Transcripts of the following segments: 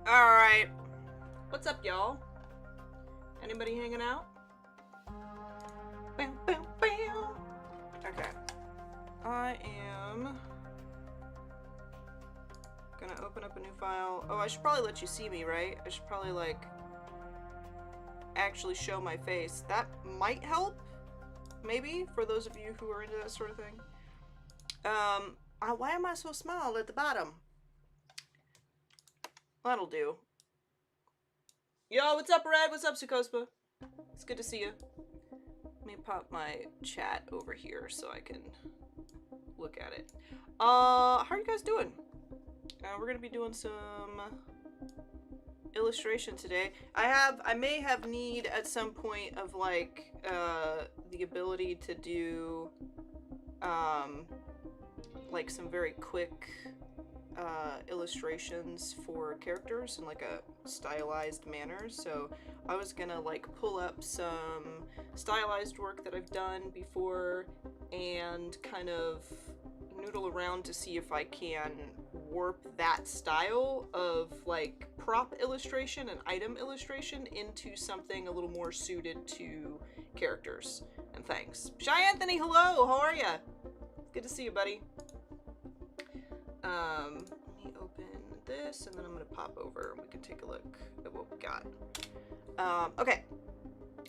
Alright. What's up, y'all? Anybody hanging out? Bam, bam, bam. Okay. I am gonna open up a new file. Oh, I should probably let you see me, right? I should probably, like, actually show my face. That might help, maybe, for those of you who are into that sort of thing. Why am I so small at the bottom? That'll do. Yo, what's up, Red? What's up, Sukospa? It's good to see you. Let me pop my chat over here so I can look at it. How are you guys doing? We're gonna be doing some illustration today. I may have need at some point of like the ability to do like some very quick illustrations for characters in like a stylized manner. So I was gonna like pull up some stylized work that I've done before and kind of noodle around to see if I can warp that style of like prop illustration and item illustration into something a little more suited to characters and things. Shy Anthony, hello, how are ya? Good to see you, buddy. Let me open this and then I'm gonna pop over and we can take a look at what we got. Okay.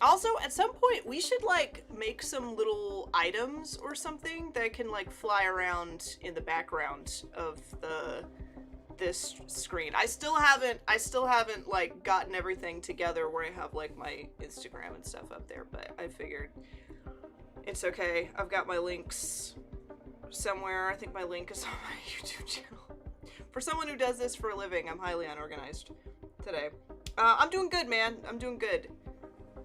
Also, at some point, we should, like, make some little items or something that can, like, fly around in the background of this screen. I still haven't, like, gotten everything together where I have, like, my Instagram and stuff up there, but I figured it's okay. I've got my links somewhere. I think my link is on my YouTube channel. For someone who does this for a living, I'm highly unorganized today. I'm doing good, man. I'm doing good.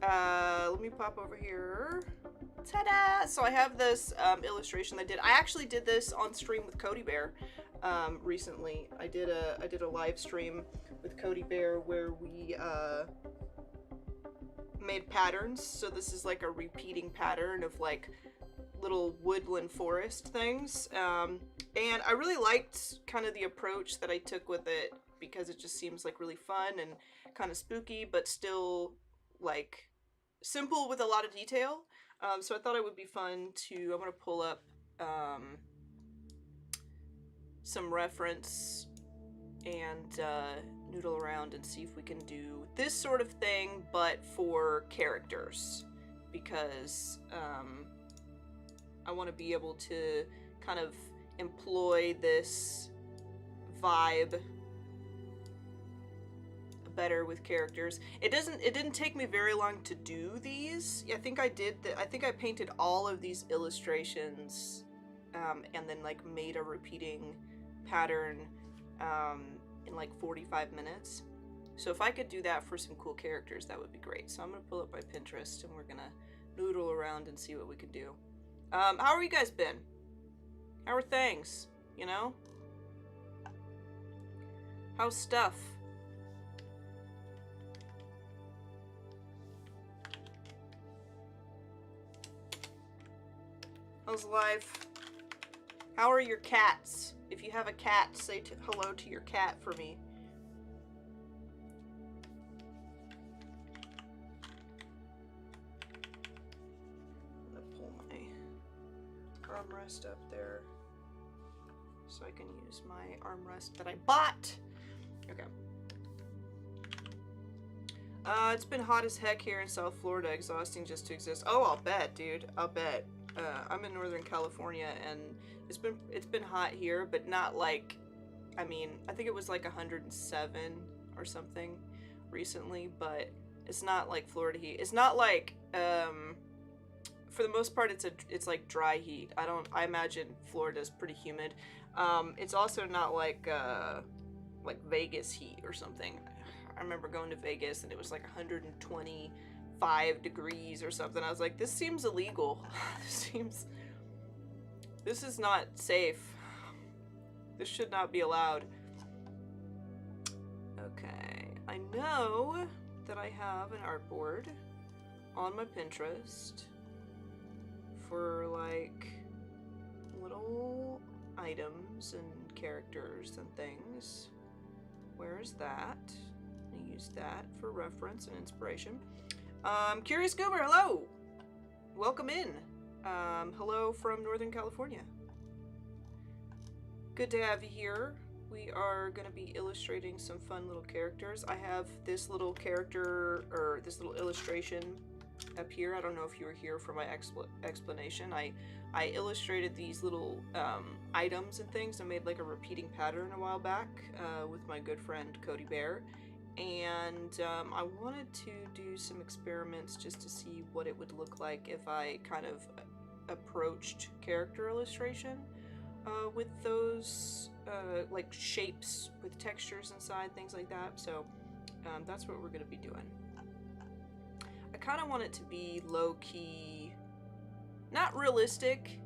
Let me pop over here. Ta-da! So I have this illustration I did. I actually did this on stream with Cody Bear recently. I did a live stream with Cody Bear where we made patterns. So this is like a repeating pattern of like little woodland forest things. And I really liked kind of the approach that I took with it because it just seems like really fun and kind of spooky, but still like simple with a lot of detail. So I thought it would be fun to, I'm going to pull up some reference and noodle around and see if we can do this sort of thing, but for characters, because I want to be able to kind of employ this vibe a better with characters. It didn't take me very long to do these. I think I painted all of these illustrations and then like made a repeating pattern in like 45 minutes. So if I could do that for some cool characters, that would be great. So I'm gonna pull up my Pinterest and we're gonna noodle around and see what we can do. How are you guys been? How are things? You know? How's stuff? How's life? How are your cats? If you have a cat, say hello to your cat for me. I'm gonna pull my armrest up there so I can use my armrest that I bought. Okay. It's been hot as heck here in South Florida, exhausting just to exist. Oh, I'll bet, dude. I'll bet. I'm in Northern California, and it's been hot here, but not like, I mean, I think it was like 107 or something recently, but it's not like Florida heat. It's not like, for the most part, it's like dry heat. I imagine Florida's pretty humid. It's also not like Vegas heat or something. I remember going to Vegas and it was like 125 degrees or something. I was like, this seems illegal. This is not safe. This should not be allowed. Okay, I know that I have an artboard on my Pinterest for like little items and characters and things. Where is that? I use that for reference and inspiration. Curious Goober, hello! Welcome in. Hello from Northern California. Good to have you here. We are going to be illustrating some fun little characters. I have this little character, or this little illustration up here. I don't know if you were here for my explanation. I illustrated these little items and things. I made like a repeating pattern a while back with my good friend Cody Bear. And I wanted to do some experiments just to see what it would look like if I kind of approached character illustration with those like shapes with textures inside, things like that. So that's what we're going to be doing. I kind of want it to be low-key, not realistic,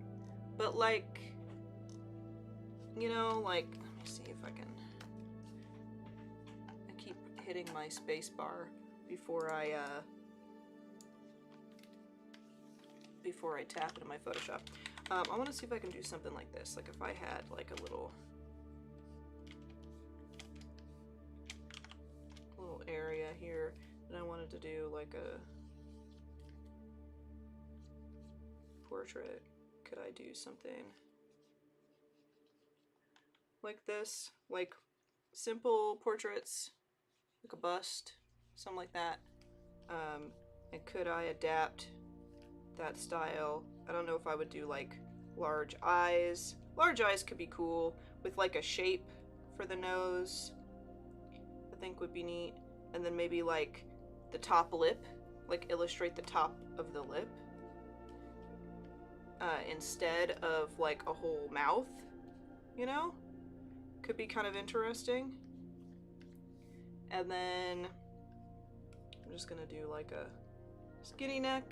but like, you know, like, let me see if I can, I keep hitting my space bar before I tap into my Photoshop. I want to see if I can do something like this, like if I had like a little area here and I wanted to do like a portrait, could I do something like this, like simple portraits, like a bust, something like that, and could I adapt that style? I don't know if I would do like large eyes. Large eyes could be cool with like a shape for the nose, I think would be neat. And then maybe like the top lip, like illustrate the top of the lip instead of like a whole mouth, you know? Could be kind of interesting. And then I'm just gonna do like a skinny neck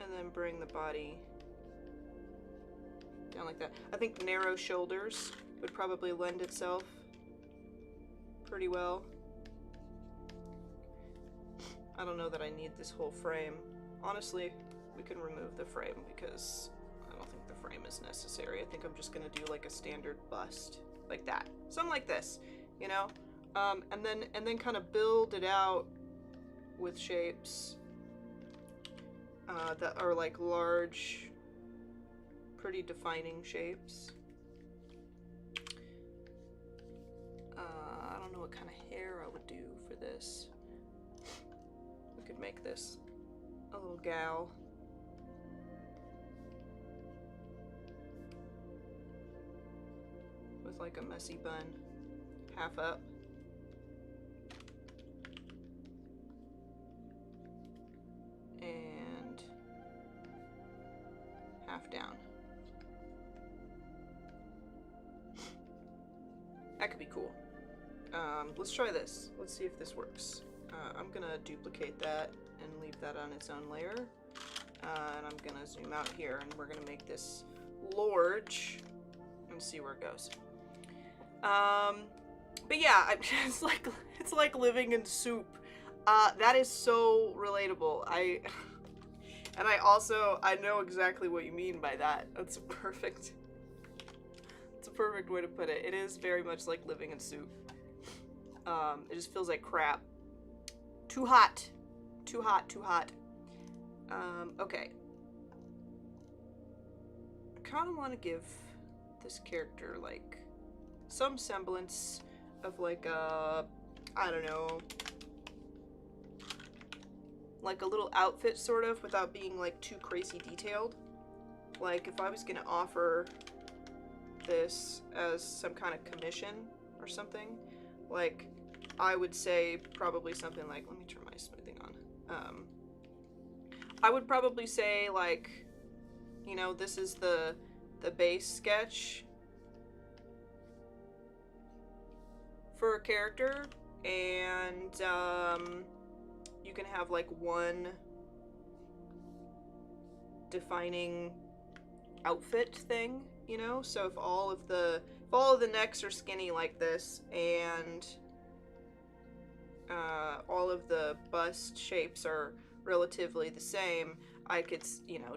and then bring the body down like that. I think narrow shoulders would probably lend itself pretty well. I don't know that I need this whole frame. Honestly, we can remove the frame because I don't think the frame is necessary. I think I'm just gonna do like a standard bust, like that. Something like this, you know? And then kind of build it out with shapes that are like large, pretty defining shapes. I don't know what kind of hair I would do for this. We could make this a little gal. With like a messy bun. half up. And half down. That could be cool. Let's try this. Let's see if this works. I'm gonna duplicate that and leave that on its own layer. And I'm gonna zoom out here and we're gonna make this large and see where it goes. But yeah, it's like living in soup. That is so relatable. I know exactly what you mean by that. That's perfect. It's a perfect way to put it. It is very much like living in soup. It just feels like crap. Too hot. Too hot, too hot. Okay. I kind of want to give this character, like, some semblance of, like, I don't know, like a little outfit, sort of, without being, like, too crazy detailed. Like, if I was gonna offer this as some kind of commission or something, like, I would say probably something like, let me turn my smoothing on. I would probably say, like, you know, this is the base sketch for a character, and you can have like one defining outfit thing, you know. So if all of the necks are skinny like this, and all of the bust shapes are relatively the same, I could, you know,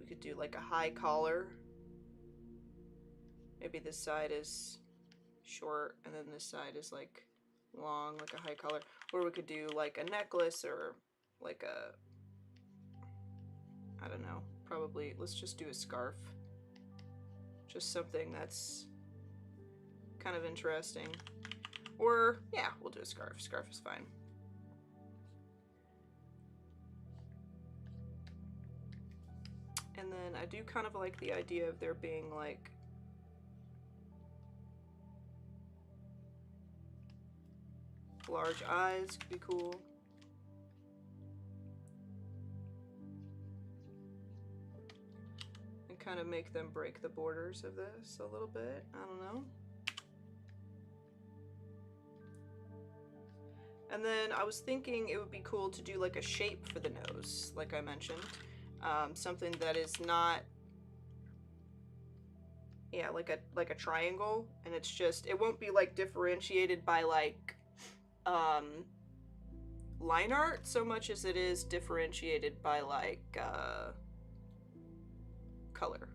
we could do like a high collar. Maybe this side is short and then this side is like long, like a high collar. Or we could do like a necklace, or like a, I don't know, probably let's just do a scarf. Just something that's kind of interesting. Or yeah, we'll do a scarf. Scarf is fine. And then I do kind of like the idea of there being like large eyes, could be cool. And kind of make them break the borders of this a little bit. I don't know. And then I was thinking it would be cool to do like a shape for the nose, like I mentioned. Something that is not, yeah, like a triangle, and it's just, it won't be like differentiated by like line art so much as it is differentiated by like color,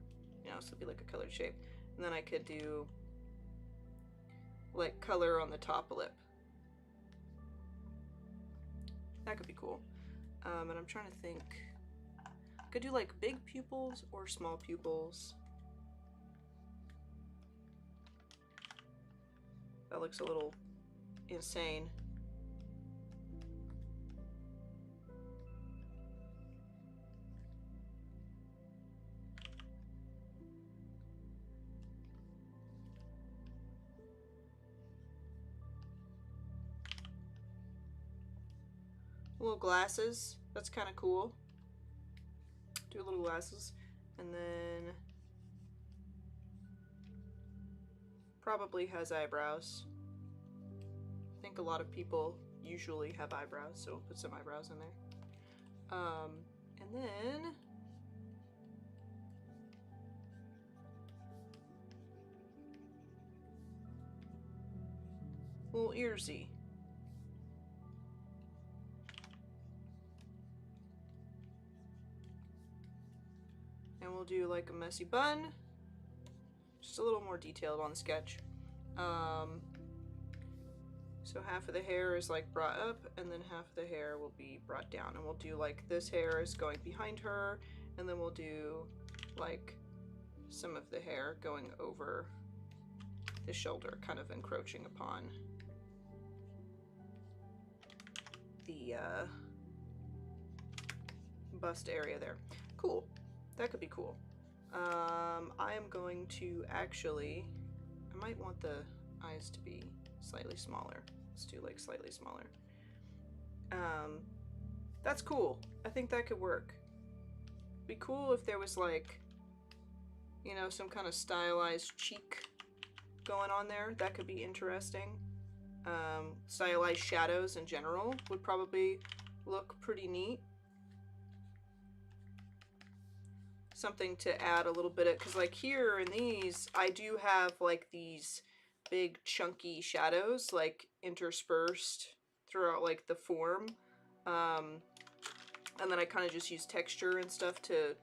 you know, so it'd be like a colored shape. And then I could do like color on the top lip. That could be cool. And I'm trying to think, I could do like big pupils or small pupils. That looks a little insane. Little glasses, that's kind of cool. Do little glasses, and then probably has eyebrows. I think a lot of people usually have eyebrows, so we'll put some eyebrows in there. And then little earsy. And we'll do like a messy bun, just a little more detailed on the sketch. So half of the hair is like brought up, and then half of the hair will be brought down. And we'll do like this hair is going behind her, and then we'll do like some of the hair going over the shoulder, kind of encroaching upon the bust area there. Cool. That could be cool. I am going to actually, I might want the eyes to be Slightly smaller. Let's do like slightly smaller. That's cool. I think that could work. Be cool if there was like, you know, some kind of stylized cheek going on there. That could be interesting. Stylized shadows in general would probably look pretty neat. Something to add a little bit of, because like here in these, I do have like these big chunky shadows like interspersed throughout like the form. And then I kind of just use texture and stuff to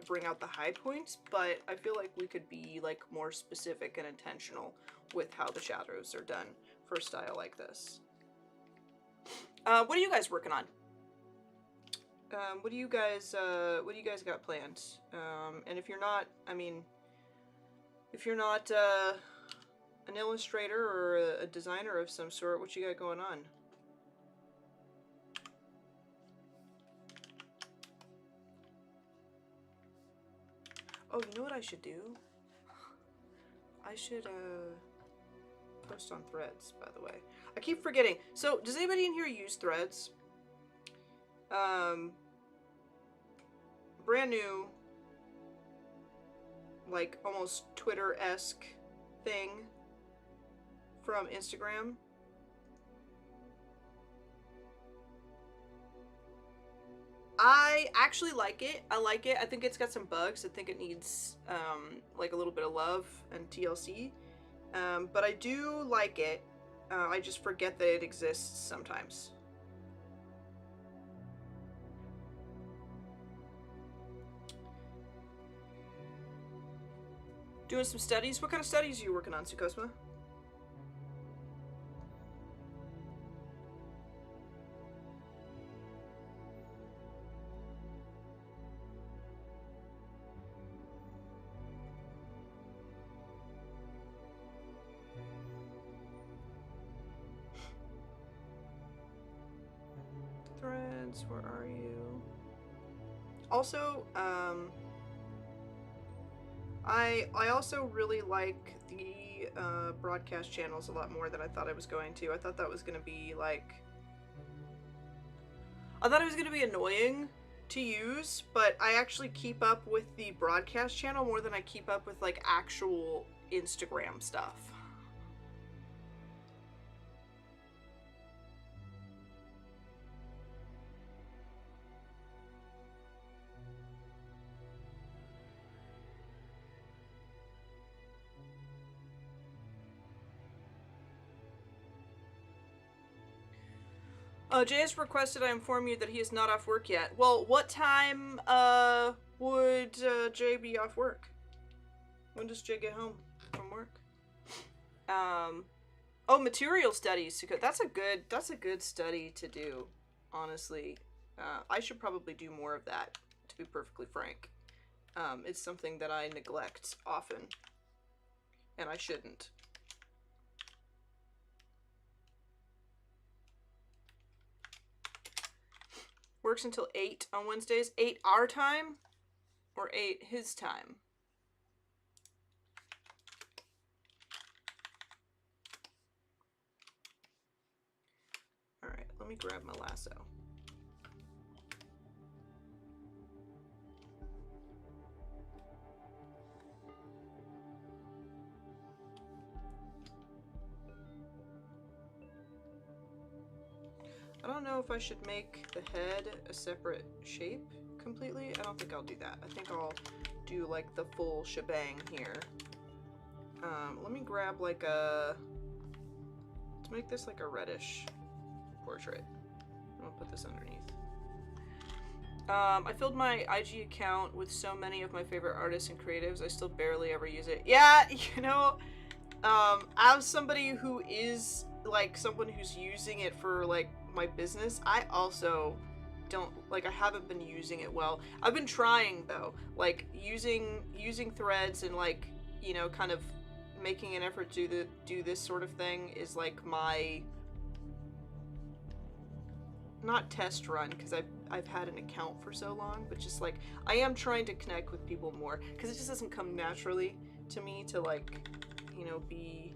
bring out the high points, but I feel like we could be like more specific and intentional with how the shadows are done for a style like this. What are you guys working on? What do you guys got planned? And if you're not, I mean, if you're not an illustrator or a designer of some sort, what you got going on? Oh, you know what I should do? I should post on Threads, by the way. I keep forgetting. So, does anybody in here use Threads? Brand new, like almost Twitter-esque thing from Instagram. I actually like it. I like it. I think it's got some bugs. I think it needs like a little bit of love and TLC. But I do like it. I just forget that it exists sometimes. Doing some studies? What kind of studies are you working on, Sukosma? Threads, where are you? Also, I also really like the broadcast channels a lot more than I thought I was going to. I thought that was going to be like... I thought it was going to be annoying to use, but I actually keep up with the broadcast channel more than I keep up with like actual Instagram stuff. Jay has requested I inform you that he is not off work yet. Well, what time would Jay be off work? When does Jay get home from work? Oh, material studies. That's a good study to do, honestly. I should probably do more of that, to be perfectly frank. It's something that I neglect often, and I shouldn't. Works until 8 on Wednesdays. 8 our time? Or 8 his time? Alright, let me grab my lasso. I don't know if I should make the head a separate shape completely. I don't think I'll do that. I think I'll do like the full shebang here. Let me grab like let's make this like a reddish portrait. I'm gonna put this underneath. I filled my IG account with so many of my favorite artists and creatives, I still barely ever use it. Yeah, you know, as somebody who is like someone who's using it for like my business, I also don't like, I haven't been using it well. I've been trying though, like using Threads and like, you know, kind of making an effort to do this sort of thing is like my, not test run, because I've had an account for so long, but just like I am trying to connect with people more, because it just doesn't come naturally to me to like, you know, be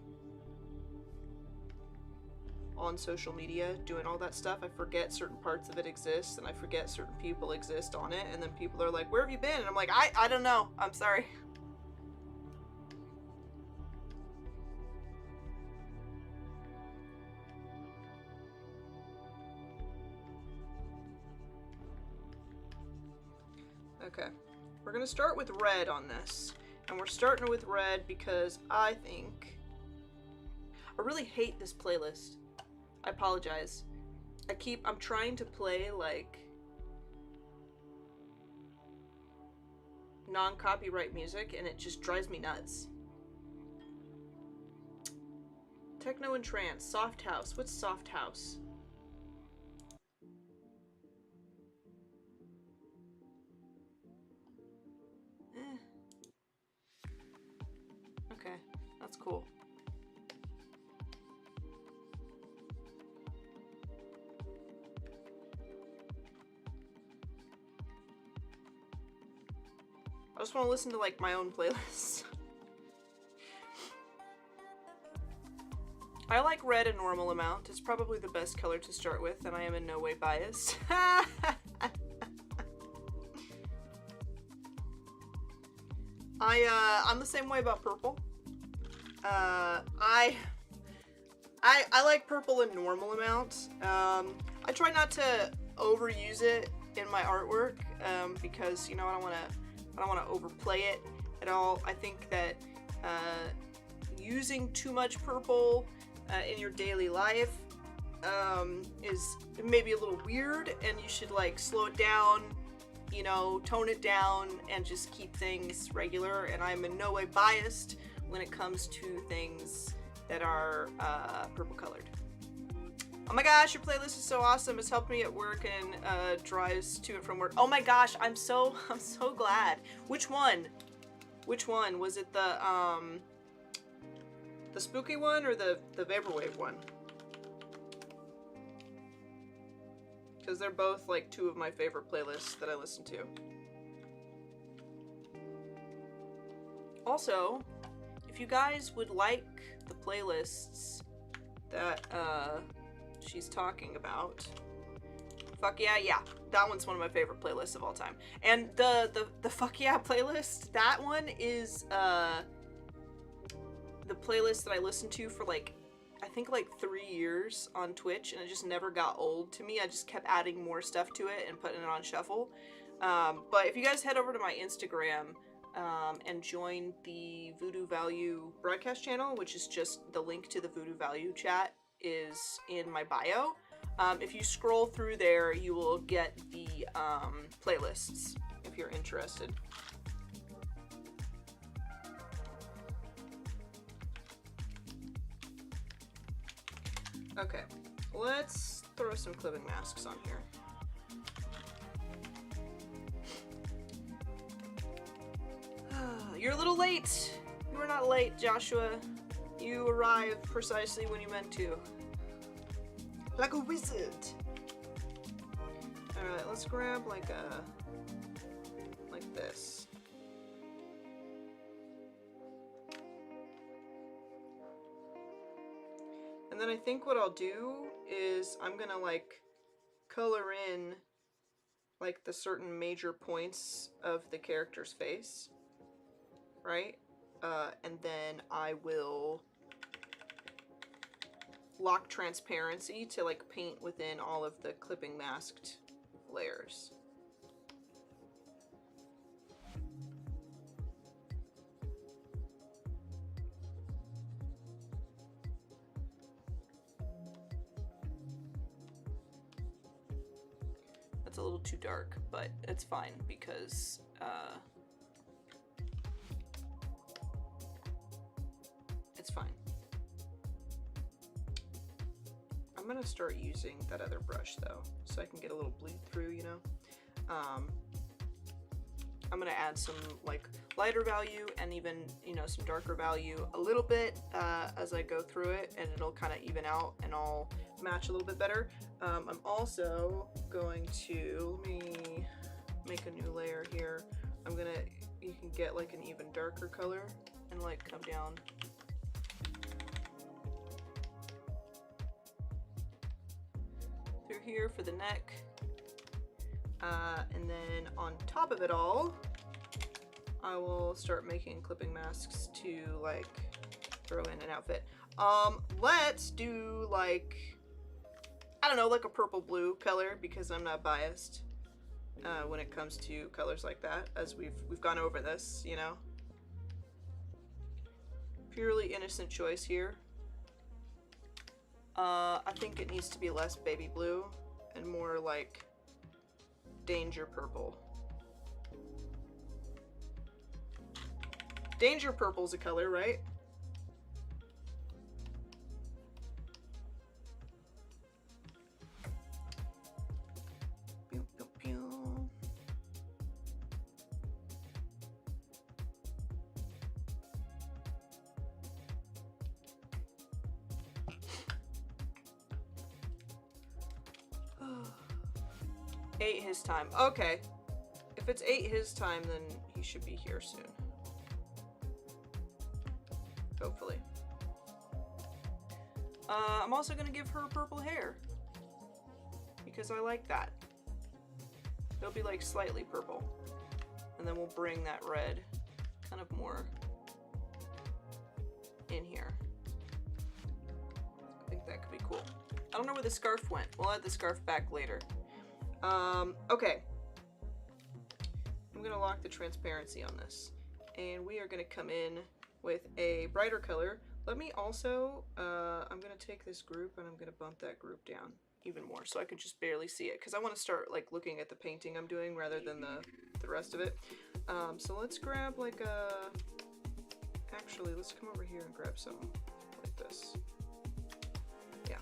on social media doing all that stuff, I forget certain parts of it exist, and I forget certain people exist on it, and then people are like, where have you been? And I'm like, I don't know. I'm sorry. Okay, we're gonna start with red on this, and we're starting with red because I really hate this playlist. I apologize. I'm trying to play like non-copyright music, and it just drives me nuts. Techno and trance, soft house. What's soft house? Okay, that's cool. I just want to listen to like my own playlists. I like red a normal amount. It's probably the best color to start with, and I am in no way biased. I'm the same way about purple. I like purple in normal amounts. I try not to overuse it in my artwork because, you know, I don't want to overplay it at all. I think that using too much purple in your daily life is maybe a little weird, and you should like slow it down, you know, tone it down, and just keep things regular. And I'm in no way biased when it comes to things that are purple colored. Oh my gosh, your playlist is so awesome. It's helped me at work and drives to and from work. Oh my gosh, I'm so glad. Which one? Which one? Was it the spooky one or the vaporwave one? Because they're both like two of my favorite playlists that I listen to. Also, if you guys would like the playlists that she's talking about, fuck yeah, that one's one of my favorite playlists of all time. And the fuck yeah playlist, that one is the playlist that I listened to for like, I think like 3 years on Twitch, and it just never got old to me. I just kept adding more stuff to it and putting it on shuffle. But if you guys head over to my Instagram and join the Voodoo Value broadcast channel, which is just the link to the Voodoo Value chat is in my bio. If you scroll through there, you will get the playlists if you're interested. Okay, let's throw some clipping masks on here. You're a little late. You were not late, Joshua. You arrived precisely when you meant to. Like a wizard. Alright, let's grab like this. And then I think what I'll do is I'm gonna like color in like the certain major points of the character's face, right? And then I will lock transparency to like paint within all of the clipping masked layers. That's a little too dark, but it's fine because it's fine. I'm gonna start using that other brush though, so I can get a little bleed through, you know? I'm gonna add some like lighter value and even, you know, some darker value a little bit as I go through it, and it'll kind of even out and all match a little bit better. I'm also going to, let me make a new layer here. You can get like an even darker color and like come down. here for the neck. And then on top of it all, I will start making clipping masks to like throw in an outfit. Let's do like, I don't know, like a purple blue color, because I'm not biased when it comes to colors like that, as we've gone over this, you know. Purely innocent choice here. I think it needs to be less baby blue and more like danger purple. Danger purple's a color, right? Pew, pew, pew. Eight his time. Okay. If it's 8 his time, then he should be here soon. Hopefully. I'm also gonna give her purple hair, because I like that. It'll be like slightly purple. And then we'll bring that red kind of more in here. I think that could be cool. I don't know where the scarf went. We'll add the scarf back later. Okay. I'm gonna lock the transparency on this. And we are gonna come in with a brighter color. Let me also, I'm gonna take this group and I'm gonna bump that group down even more so I can just barely see it, because I want to start like looking at the painting I'm doing rather than the rest of it. So let's grab like a, actually let's come over here and grab some like this. Yeah.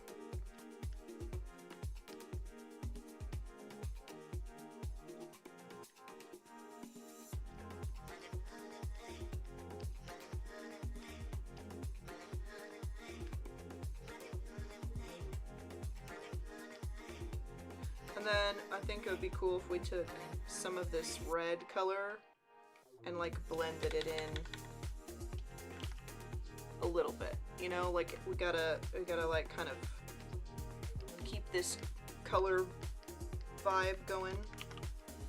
And then I think it would be cool if we took some of this red color and like blended it in a little bit, you know, like we gotta like kind of keep this color vibe going.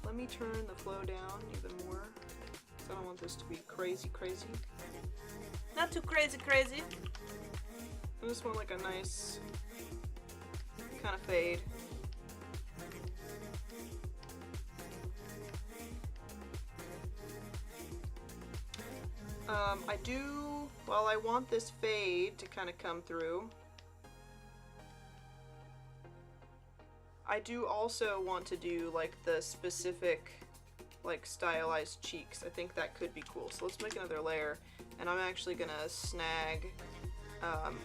Let me turn the flow down even more, because I don't want this to be crazy. Not too crazy. I just want like a nice kind of fade. I do, while I want this fade to kind of come through, I do also want to do like the specific like stylized cheeks. I think that could be cool. So let's make another layer, and I'm actually gonna snag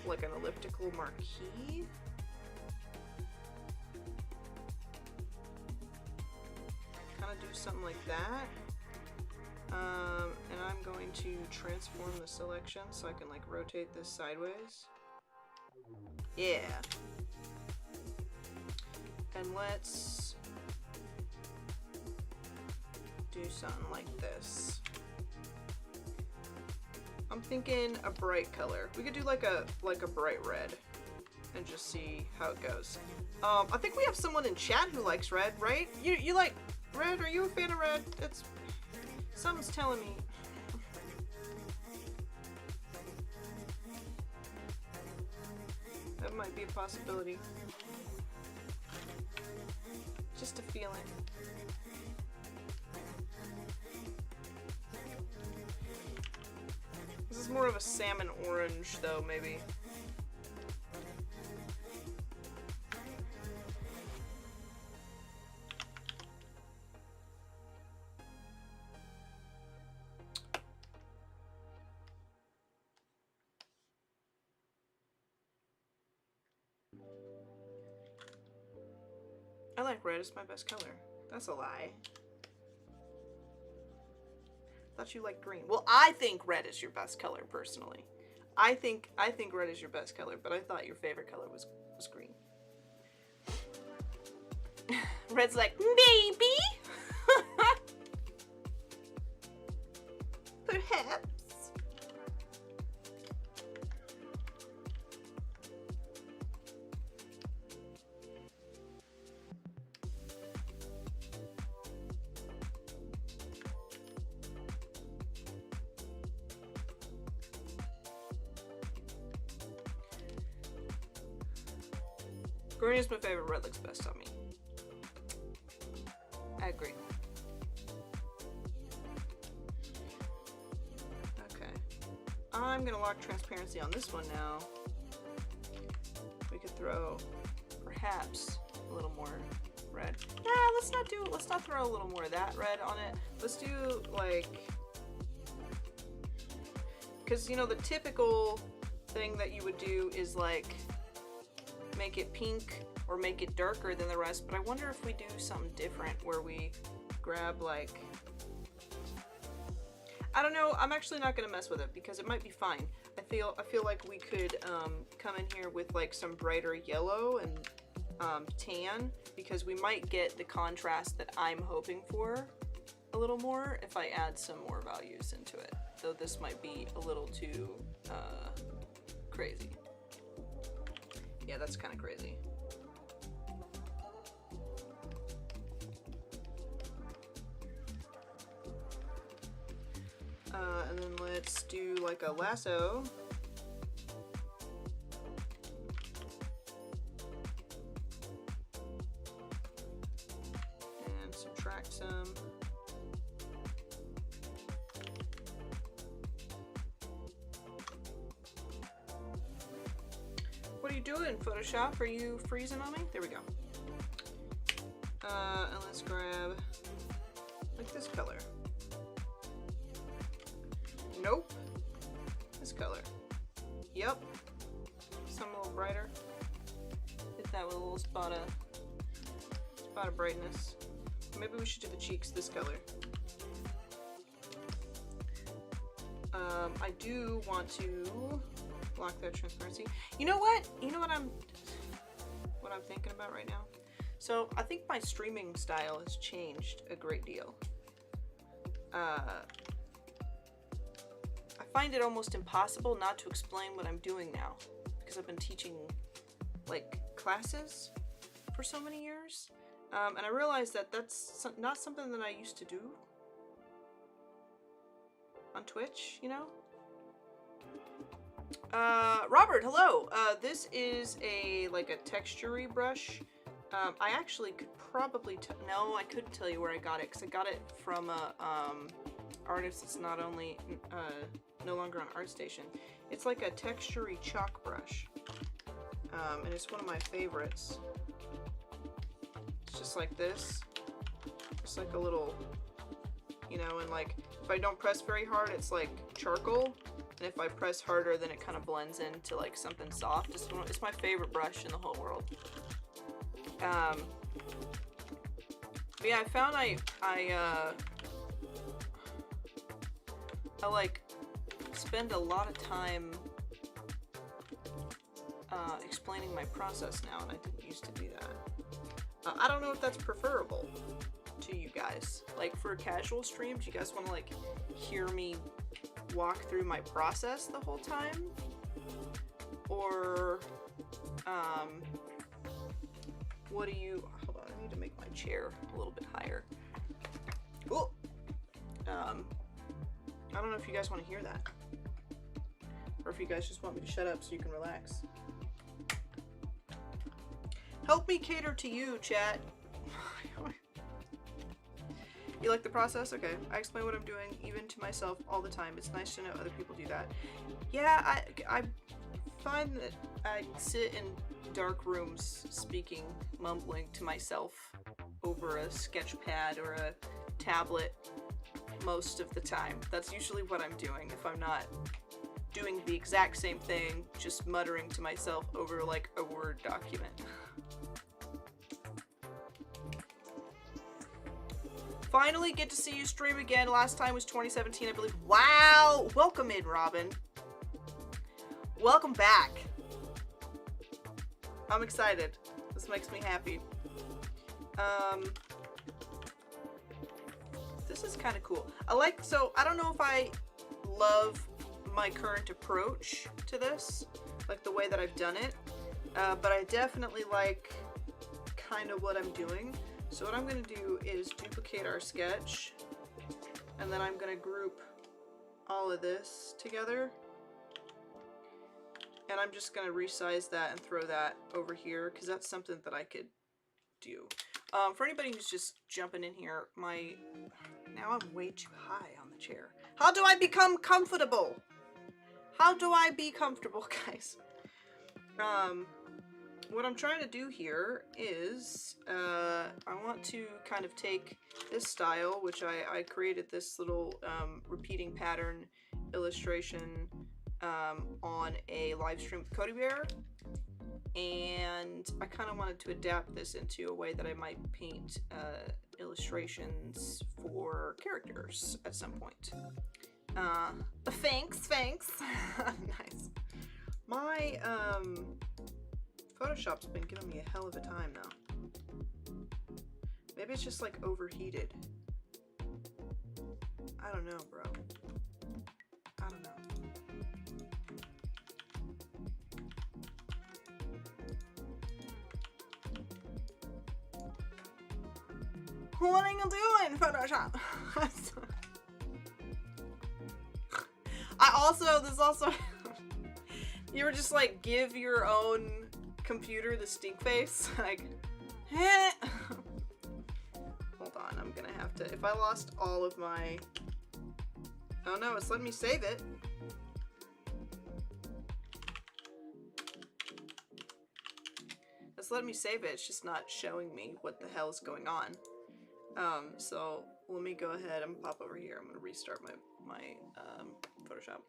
like an elliptical marquee. Kind of do something like that. And I'm going to transform the selection so I can like rotate this sideways. Yeah. And let's do something like this. I'm thinking a bright color. We could do like a bright red and just see how it goes. I think we have someone in chat who likes red, right? You like red? Are you a fan of red? It's something's telling me. That might be a possibility. Just a feeling. This is more of a salmon orange though, maybe. I like red, it's my best color. That's a lie. Thought you liked green. Well, I think red is your best color, personally. I think red is your best color, but I thought your favorite color was green. Red's like, maybe? Perhaps. Green is my favorite. Red looks best on me. I agree. Okay. I'm gonna lock transparency on this one now. We could throw perhaps a little more red. Nah, let's not throw a little more of that red on it. Let's do like, because you know the typical thing that you would do is like make it pink or make it darker than the rest, but I wonder if we do something different where we grab like, I don't know, I'm actually not gonna mess with it because it might be fine. I feel like we could come in here with like some brighter yellow and tan, because we might get the contrast that I'm hoping for a little more if I add some more values into it, though this might be a little too crazy. Yeah, that's kind of crazy. And then let's do like a lasso. And subtract some. What are you doing, Photoshop? Are you freezing on me? There we go. And let's grab like this color. Nope. This color. Yep. Some a little brighter. Hit that with a little spot of brightness. Maybe we should do the cheeks this color. I do want to lock that transparency. You know what? You know what I'm thinking about right now? So I think my streaming style has changed a great deal. I find it almost impossible not to explain what I'm doing now, because I've been teaching like classes for so many years, and I realized that that's not something that I used to do on Twitch, you know? Robert, hello! This is like a texture-y brush. I actually could probably no, I couldn't tell you where I got it, because I got it from a artist that's not only no longer on ArtStation. It's like a texture-y chalk brush, and it's one of my favorites. It's just like this, just like a little, you know, and like if I don't press very hard, it's like charcoal, and if I press harder, then it kind of blends into like something soft. It's my favorite brush in the whole world. But yeah, I found I like spend a lot of time explaining my process now, and I didn't used to do that. I don't know if that's preferable to you guys. Like for casual streams, you guys want to like hear me walk through my process the whole time? Or what do you, hold on, I need to make my chair a little bit higher. Cool. I don't know if you guys want to hear that, or if you guys just want me to shut up so you can relax. Help me cater to you, chat. You like the process? Okay. I explain what I'm doing, even to myself, all the time. It's nice to know other people do that. Yeah, I find that I sit in dark rooms speaking, mumbling to myself over a sketch pad or a tablet most of the time. That's usually what I'm doing if I'm not doing the exact same thing, just muttering to myself over like a Word document. Finally get to see you stream again. Last time was 2017, I believe. Wow! Welcome in, Robin. Welcome back. I'm excited. This makes me happy. This is kind of cool. So I don't know if I love my current approach to this, like the way that I've done it, but I definitely like kind of what I'm doing. So what I'm going to do is duplicate our sketch, and then I'm going to group all of this together, And I'm just gonna resize that and throw that over here because that's something that I could do. For anybody who's just jumping in here, now I'm way too high on the chair. How do I become comfortable? How do I be comfortable, guys? What I'm trying to do here is, I want to kind of take this style, which I created this little repeating pattern illustration on a live stream with Cody Bear, and I kind of wanted to adapt this into a way that I might paint illustrations for characters at some point. Thanks. Nice. My Photoshop's been giving me a hell of a time though. Maybe it's just like overheated. I don't know, bro. I don't know. What are you doing, Photoshop? This also, you were just like, give your own computer the stink face, like, eh. Hold on, I'm gonna have to, if I lost all of my, oh no, it's letting me save it. It's letting me save it, it's just not showing me what the hell is going on. So let me go ahead and pop over here. I'm gonna restart my Photoshop.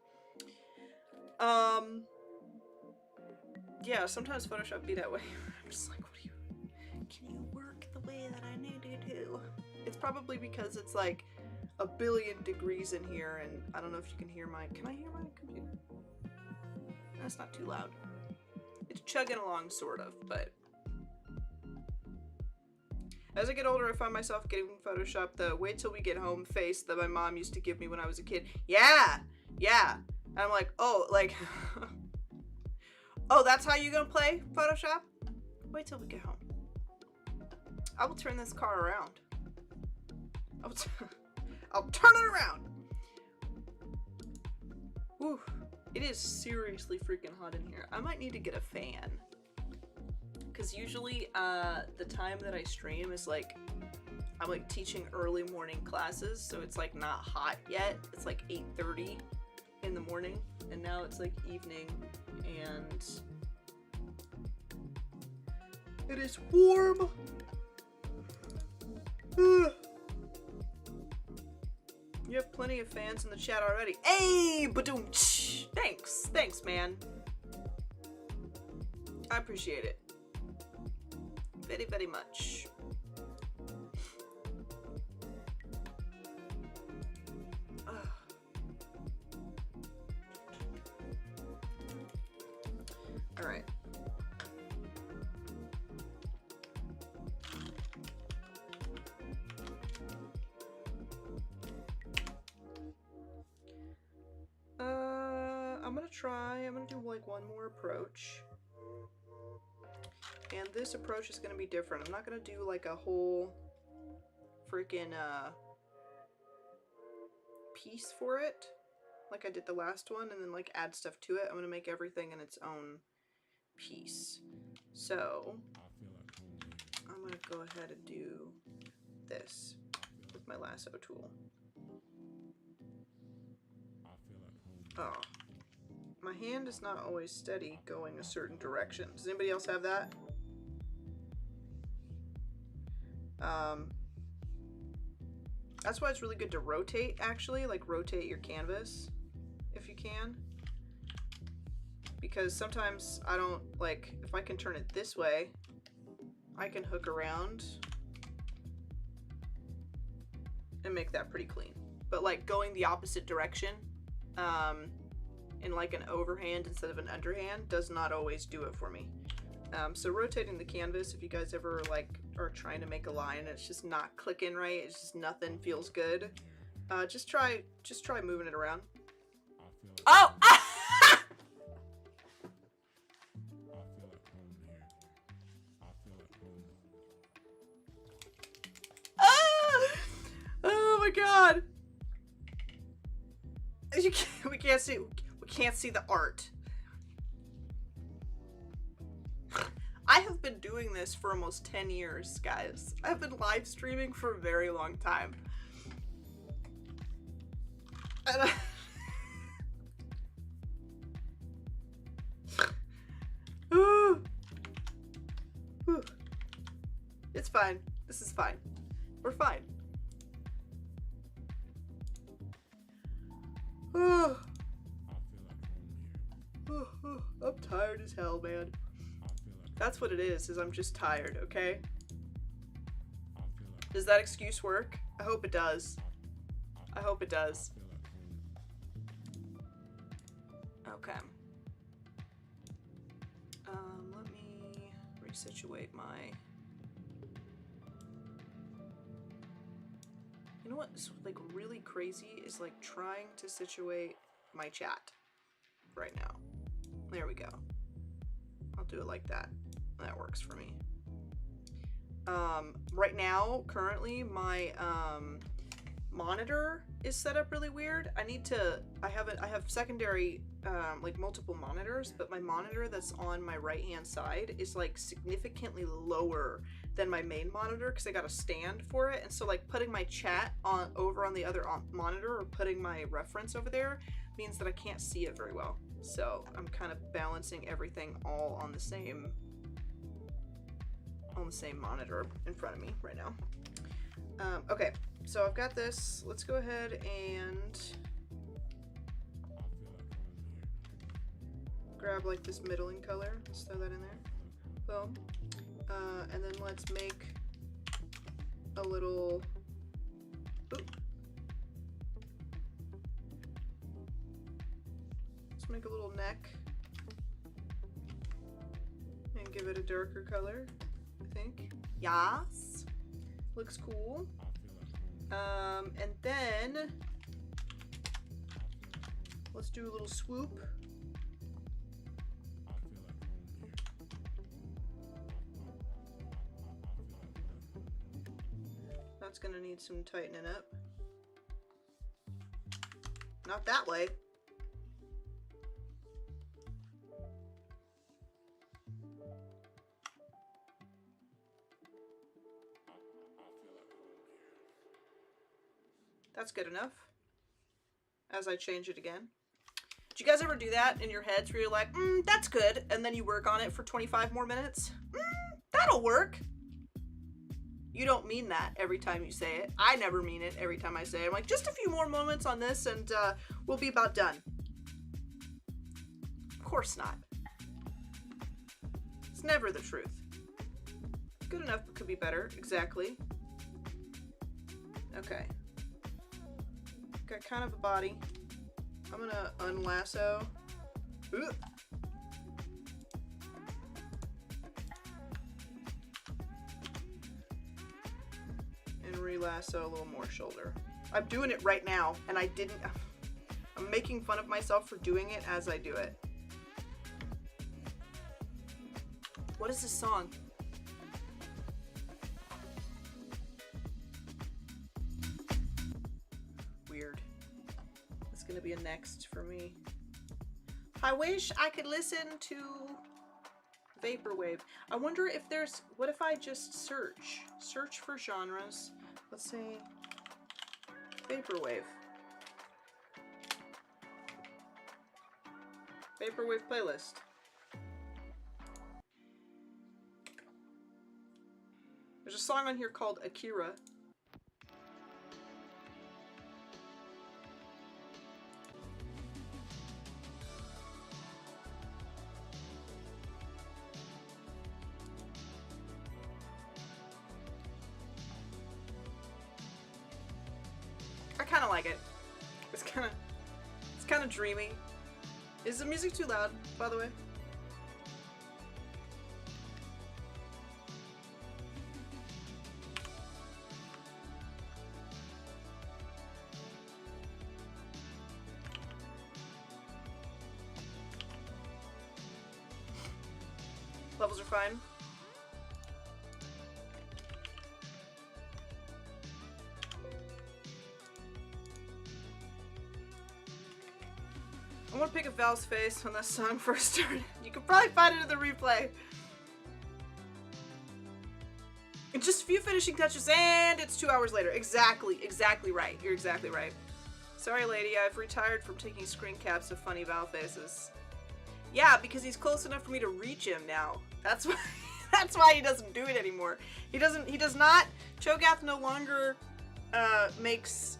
Yeah, sometimes Photoshop be that way. I'm just like, can you work the way that I need you to? It's probably because it's like a billion degrees in here, and I don't know if you can hear can I hear my computer? That's not too loud. It's chugging along, sort of, but as I get older, I find myself getting Photoshop the wait till we get home face that my mom used to give me when I was a kid. Yeah! And I'm like, oh, like, oh, that's how you gonna play Photoshop? Wait till we get home. I will turn this car around. I'll turn it around! Whew. It is seriously freaking hot in here. I might need to get a fan. Because usually the time that I stream is like, I'm like teaching early morning classes, so it's like not hot yet. It's like 8:30 in the morning, and now it's like evening, and it is warm. You have plenty of fans in the chat already. Hey, badoom! Thanks, man. I appreciate it. Very, very much. All right. I'm gonna do like one more approach. And this approach is gonna be different. I'm not gonna do like a whole freaking piece for it like I did the last one and then like add stuff to it. I'm gonna make everything in its own piece. So I'm gonna go ahead and do this with my lasso tool. Oh, my hand is not always steady going a certain direction. Does anybody else have that? That's why it's really good to rotate, actually, like rotate your canvas if you can. Because sometimes I don't, like, if I can turn it this way, I can hook around and make that pretty clean. But like going the opposite direction, in like an overhand instead of an underhand does not always do it for me. So rotating the canvas, if you guys ever like are trying to make a line and it's just not clicking right, it's just nothing feels good, just try moving it around. Oh! Oh my god! We can't see the art. I have been doing this for almost 10 years, guys. I've been live streaming for a very long time. And it's fine. This is fine. We're fine. I'm tired as hell, man. That's what it is I'm just tired, okay? Does that excuse work? I hope it does. I hope it does. Okay. Let me resituate my... You know what's like really crazy is like trying to situate my chat right now. There we go. I'll do it like that. That works for me. Right now, currently, my monitor is set up really weird. I have secondary, like multiple monitors, but my monitor that's on my right-hand side is like significantly lower than my main monitor because I got a stand for it. And so like putting my chat over on the other monitor or putting my reference over there means that I can't see it very well. So I'm kind of balancing everything all on the same monitor in front of me right now. Okay, so I've got this. Let's go ahead and grab like this middling color. Let's throw that in there. Boom. And then let's make a little... Oop. Let's make a little neck and give it a darker color, I think. Yes. Looks cool. And then let's do a little swoop. That's gonna need some tightening up. Not that way. That's good enough. As I change it again. Do you guys ever do that in your heads where you're like, that's good, and then you work on it for 25 more minutes? That'll work. You don't mean that every time you say it. I never mean it every time I say it. I'm like, just a few more moments on this and we'll be about done. Of course not. It's never the truth. Good enough, but could be better. Exactly. Okay. Got kind of a body. I'm gonna unlasso. Ooh. And relasso a little more shoulder. I'm doing it right now, and I didn't. I'm making fun of myself for doing it as I do it. What is this song? Weird. It's gonna be a next for me. I wish I could listen to Vaporwave. I wonder if there's, what if I just search for genres. Let's say Vaporwave. Vaporwave playlist. There's a song on here called Akira. I kind of like it. It's kind of dreamy. Is the music too loud, by the way? Levels are fine. I want to pick up Val's face when that song first started. You can probably find it in the replay. just a few finishing touches and it's 2 hours later. Exactly right. You're exactly right. Sorry, lady, I've retired from taking screen caps of funny Val faces. Yeah, because he's close enough for me to reach him now. That's why. That's why he doesn't do it anymore. He does not. Cho'Gath no longer makes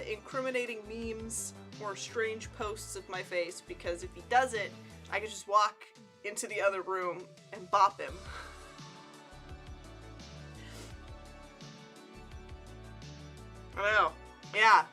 incriminating memes or strange posts of my face, because if he does it, I can just walk into the other room and bop him. I know. Yeah.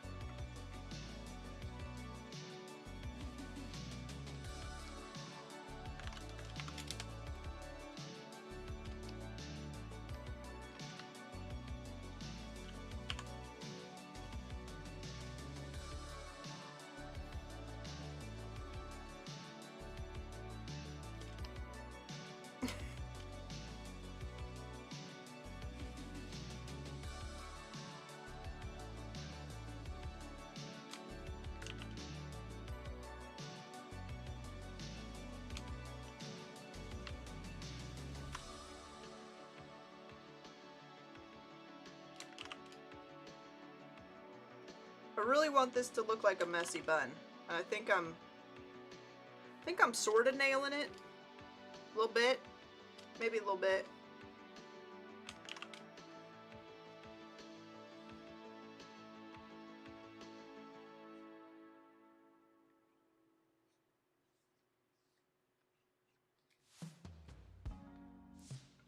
I really want this to look like a messy bun. And I think I'm sort of nailing it. A little bit. Maybe a little bit.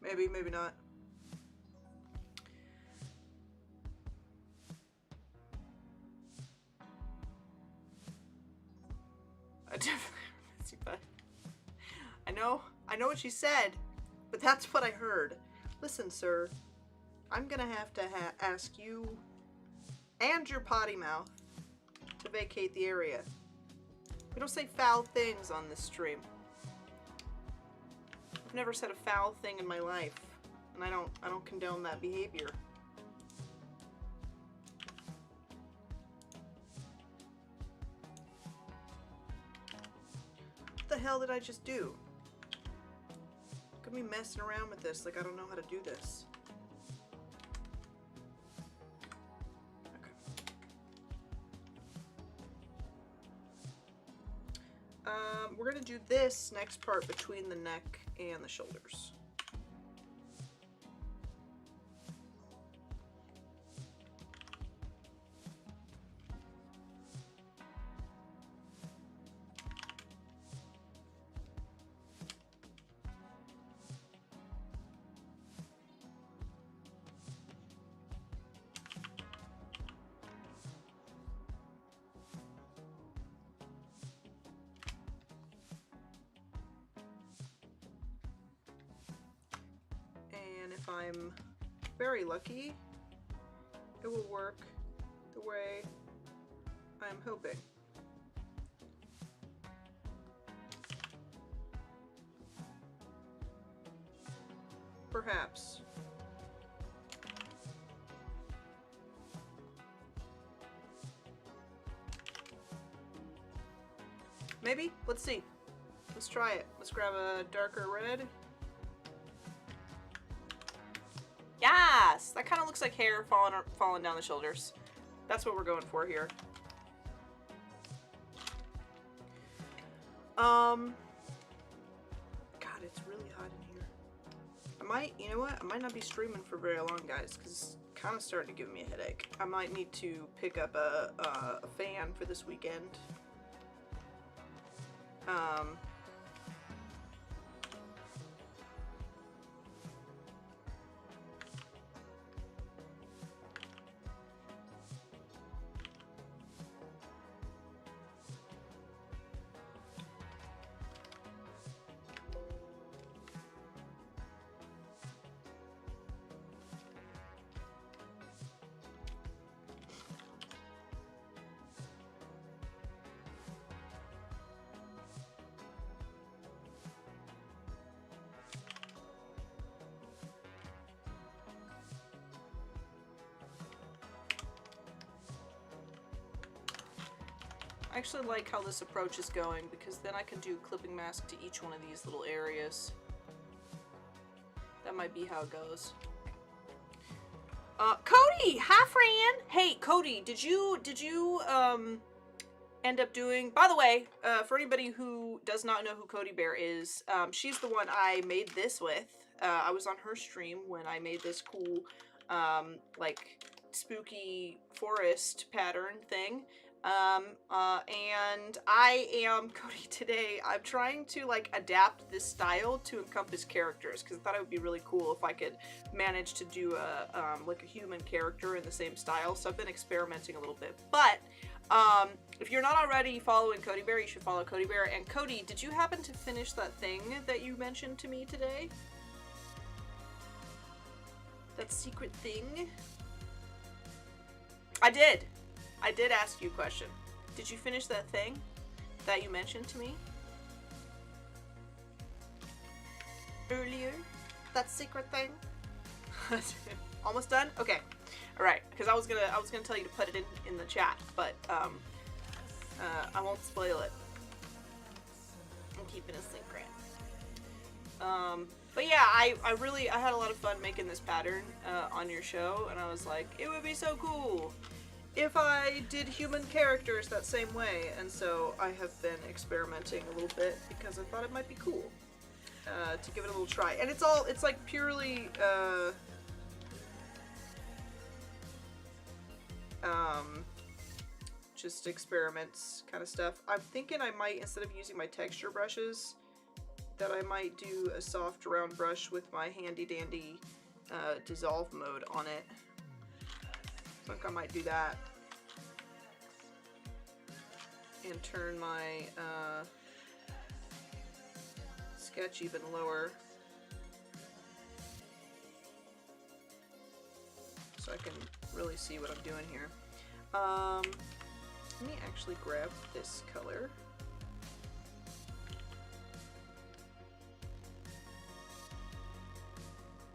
Maybe, maybe not. I definitely miss you, bud. I know what she said, but that's what I heard. Listen, sir, I'm gonna have to ask you and your potty mouth to vacate the area. We don't say foul things on this stream. I've never said a foul thing in my life, and I don't condone that behavior. What the hell did I just do? Look at me messing around with this like I don't know how to do this. Okay. We're gonna do this next part between the neck and the shoulders. If I'm very lucky, it will work the way I'm hoping. Perhaps. Maybe? Let's see. Let's try it. Let's grab a darker red. Yes! That kind of looks like hair falling down the shoulders. That's what we're going for here. God, it's really hot in here. You know what? I might not be streaming for very long, guys, because it's kind of starting to give me a headache. I might need to pick up a fan for this weekend. I actually like how this approach is going, because then I can do clipping mask to each one of these little areas. That might be how it goes. Cody! Hi, Fran! Hey, Cody, did you, end up doing... By the way, for anybody who does not know who Cody Bear is, she's the one I made this with. I was on her stream when I made this cool, like, spooky forest pattern thing. And I am Cody today. I'm trying to like adapt this style to encompass characters because I thought it would be really cool if I could manage to do a like a human character in the same style. So I've been experimenting a little bit. But if you're not already following Cody Bear, you should follow Cody Bear. And Cody, did you happen to finish that thing that you mentioned to me today? That secret thing? I did. I did ask you a question. Did you finish that thing that you mentioned to me earlier? That secret thing? Almost done? Okay. All right. Because I was gonna tell you to put it in the chat, but I won't spoil it. I'm keeping it secret. But yeah, I had a lot of fun making this pattern on your show, and I was like, it would be so cool if I did human characters that same way, and so I have been experimenting a little bit because I thought it might be cool to give it a little try. And it's like purely just experiments kind of stuff. I'm thinking I might, instead of using my texture brushes, that I might do a soft round brush with my handy dandy dissolve mode on it. I think I might do that. And turn my sketch even lower so I can really see what I'm doing here. Let me actually grab this color.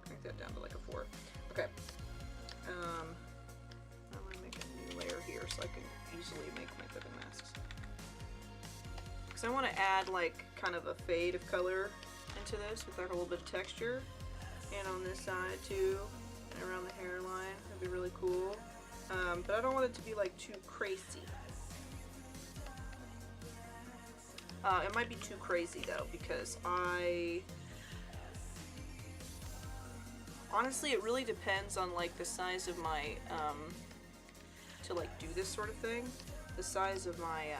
Crank that down to like a 4. Okay. I'm gonna make a new layer here so I can easily make my ribbon masks. Because I want to add like kind of a fade of color into this with like a little bit of texture. And on this side too, and around the hairline. That'd be really cool. But I don't want it to be like too crazy. It might be too crazy though, because honestly, it really depends on like the size of my, to like do this sort of thing, the size of my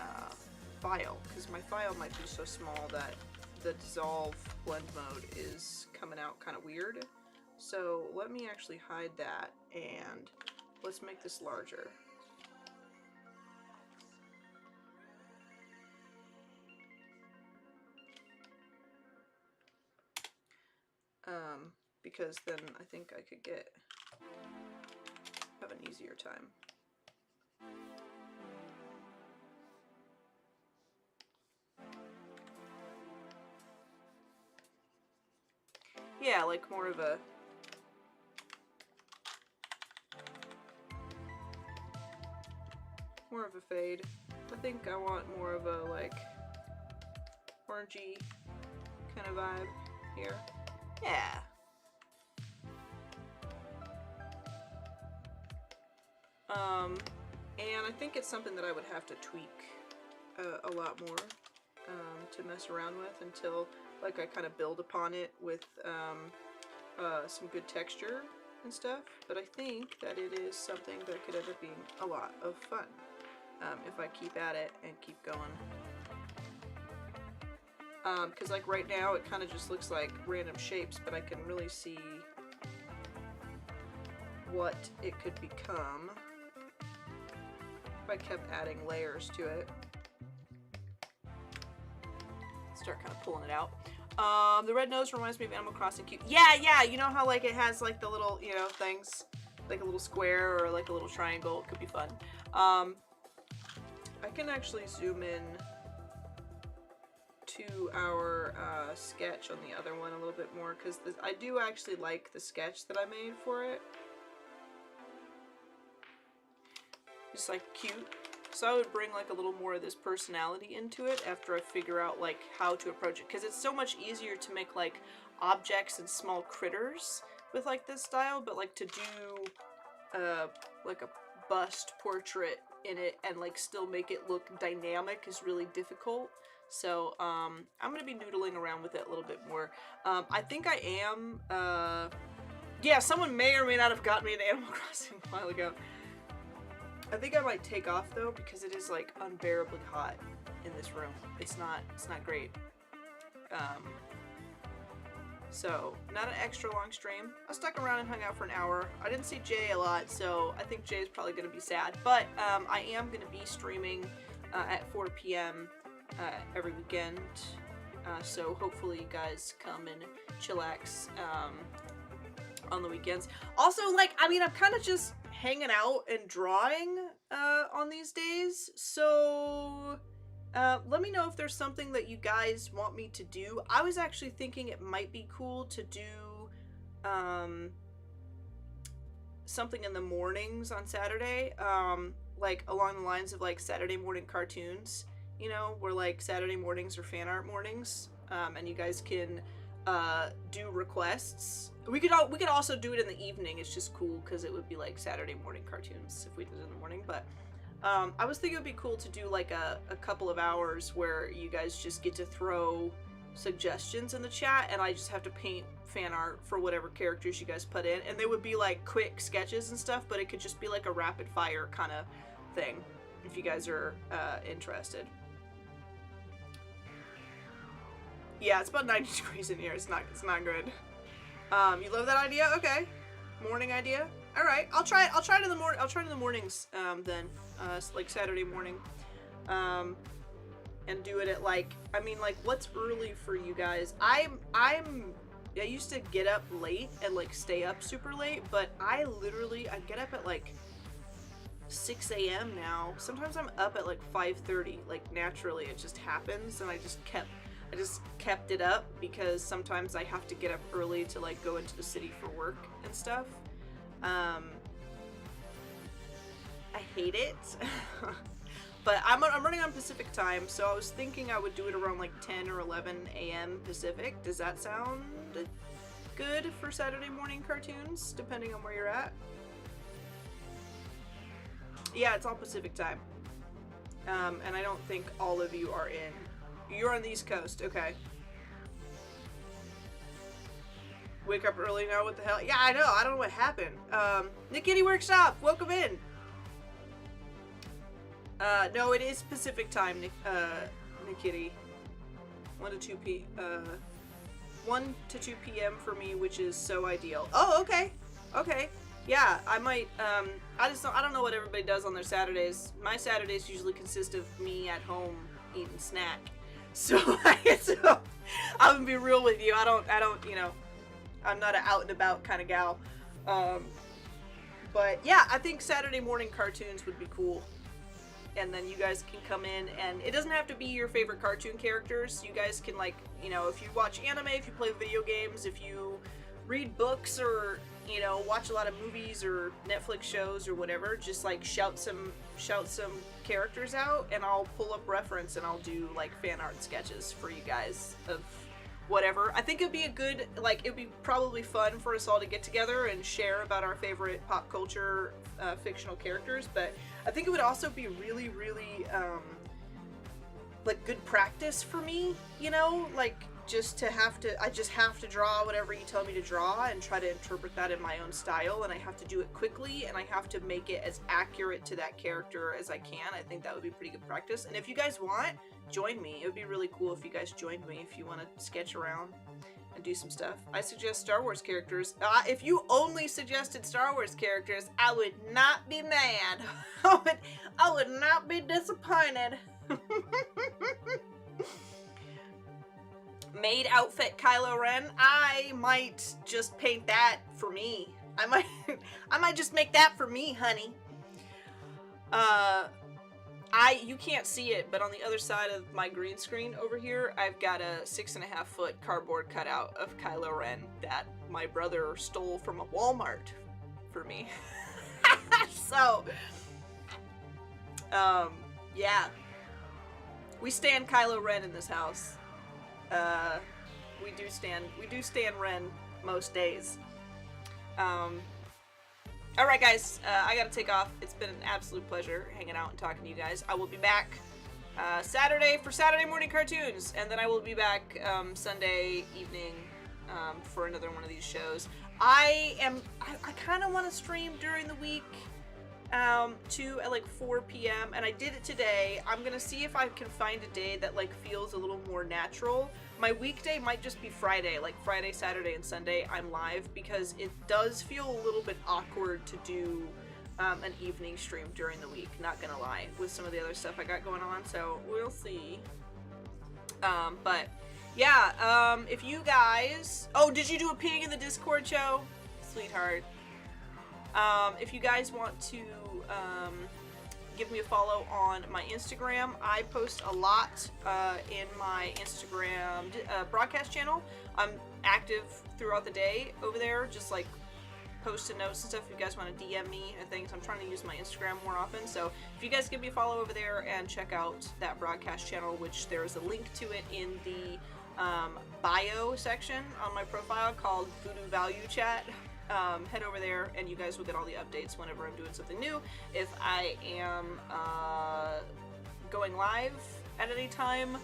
file, because my file might be so small that the dissolve blend mode is coming out kind of weird. So let me actually hide that and let's make this larger. Because then I think I could have an easier time. Yeah, like more of a fade. I think I want more of a like orangey kind of vibe here. Yeah. And I think it's something that I would have to tweak a lot more to mess around with until like I kind of build upon it with some good texture and stuff. But I think that it is something that could end up being a lot of fun if I keep at it and keep going. Because like right now it kind of just looks like random shapes, but I can really see what it could become if I kept adding layers to it. Start kind of pulling it out. The red nose reminds me of Animal Crossing cute. Yeah, you know how like it has like the little, you know, things, like a little square or like a little triangle. It could be fun. I can actually zoom in to our sketch on the other one a little bit more, because I do actually like the sketch that I made for it. Just like cute. So I would bring like a little more of this personality into it after I figure out like how to approach it, because it's so much easier to make like objects and small critters with like this style, but like to do like a bust portrait in it and like still make it look dynamic is really difficult. So I'm gonna be noodling around with it a little bit more. I think I am. Yeah, someone may or may not have gotten me an Animal Crossing a while ago. I think I might take off though because it is like unbearably hot in this room. It's not great. So not an extra long stream. I stuck around and hung out for an hour. I didn't see Jay a lot, so I think Jay is probably gonna be sad. But I am gonna be streaming at 4 p.m. Every weekend. So hopefully you guys come and chillax on the weekends. Also, like, I mean, I'm kind of just hanging out and drawing on these days, so let me know if there's something that you guys want me to do. I was actually thinking it might be cool to do something in the mornings on Saturday, like along the lines of like Saturday morning cartoons, you know, where like Saturday mornings are fan art mornings, and you guys can do requests. We could also do it in the evening. It's just cool because it would be like Saturday morning cartoons if we did it in the morning. But I was thinking it would be cool to do like a couple of hours where you guys just get to throw suggestions in the chat and I just have to paint fan art for whatever characters you guys put in, and they would be like quick sketches and stuff, but it could just be like a rapid fire kind of thing if you guys are interested. Yeah, it's about 90 degrees in here. It's not good. You love that idea? Okay. Morning idea? Alright, I'll try it in the morning. I'll try it in the mornings, then. Like Saturday morning. And do it at like, I mean, like, what's early for you guys? I used to get up late and like stay up super late, but I get up at like 6 a.m. now. Sometimes I'm up at like 5:30, like naturally it just happens, and I just kept it up because sometimes I have to get up early to like go into the city for work and stuff. I hate it. But I'm running on Pacific time, so I was thinking I would do it around like 10 or 11 a.m. Pacific. Does that sound good for Saturday morning cartoons, depending on where you're at? Yeah, it's all Pacific time. And I don't think all of you are in. You're on the East Coast, okay. Wake up early now, what the hell? Yeah, I know, I don't know what happened. Nick Kitty Workshop, welcome in. No, it is Pacific time, Nick Kitty. 1 to 2 p.m. for me, which is so ideal. Oh, okay. Okay. Yeah, I might, I don't know what everybody does on their Saturdays. My Saturdays usually consist of me at home eating snack. So, I'm gonna be real with you. I don't, you know, I'm not an out and about kind of gal. But yeah, I think Saturday morning cartoons would be cool. And then you guys can come in, and it doesn't have to be your favorite cartoon characters. You guys can, like, you know, if you watch anime, if you play video games, if you read books, or, you know, watch a lot of movies or Netflix shows or whatever, just like shout some characters out, and I'll pull up reference and I'll do like fan art sketches for you guys of whatever. I think it'd be a good, like, it'd be probably fun for us all to get together and share about our favorite pop culture fictional characters, but I think it would also be really, really like good practice for me, you know, like I just have to draw whatever you tell me to draw and try to interpret that in my own style, and I have to do it quickly, and I have to make it as accurate to that character as I can. I think that would be pretty good practice. And if you guys want, join me. It would be really cool if you guys joined me, if you want to sketch around and do some stuff. I suggest Star Wars characters. If you only suggested Star Wars characters, I would not be mad. I would not be disappointed. Maid outfit Kylo Ren. I might just paint that for me. I might just make that for me, honey. You can't see it, but on the other side of my green screen over here, I've got a 6.5 foot cardboard cutout of Kylo Ren that my brother stole from a Walmart for me. So, yeah. We stand Kylo Ren in this house. We do stand Ren most days. Alright guys, I gotta take off. It's been an absolute pleasure hanging out and talking to you guys. I will be back Saturday for Saturday morning cartoons, and then I will be back Sunday evening for another one of these shows. I kind of want to stream during the week too at like 4 p.m. and I did it today. I'm gonna see if I can find a day that like feels a little more natural. My weekday might just be Friday, like Friday, Saturday, and Sunday I'm live, because it does feel a little bit awkward to do an evening stream during the week, not gonna lie, with some of the other stuff I got going on, so we'll see. But yeah, if you guys, oh, did you do a ping in the Discord show? Sweetheart. If you guys want to give me a follow on my Instagram, I post a lot in my Instagram broadcast channel. I'm active throughout the day over there, just like posting notes and stuff. If you guys want to DM me and things, I'm trying to use my Instagram more often, so if you guys give me a follow over there and check out that broadcast channel, which there is a link to it in the bio section on my profile called Voodoo Value Chat. Head over there and you guys will get all the updates whenever I'm doing something new. If I am going live at any time,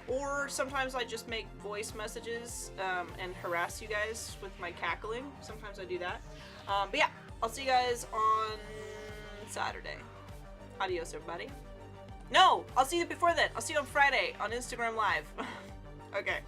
or sometimes I just make voice messages and harass you guys with my cackling. Sometimes I do that. But yeah, I'll see you guys on Saturday. Adios, everybody. No, I'll see you before then. I'll see you on Friday on Instagram Live. Okay.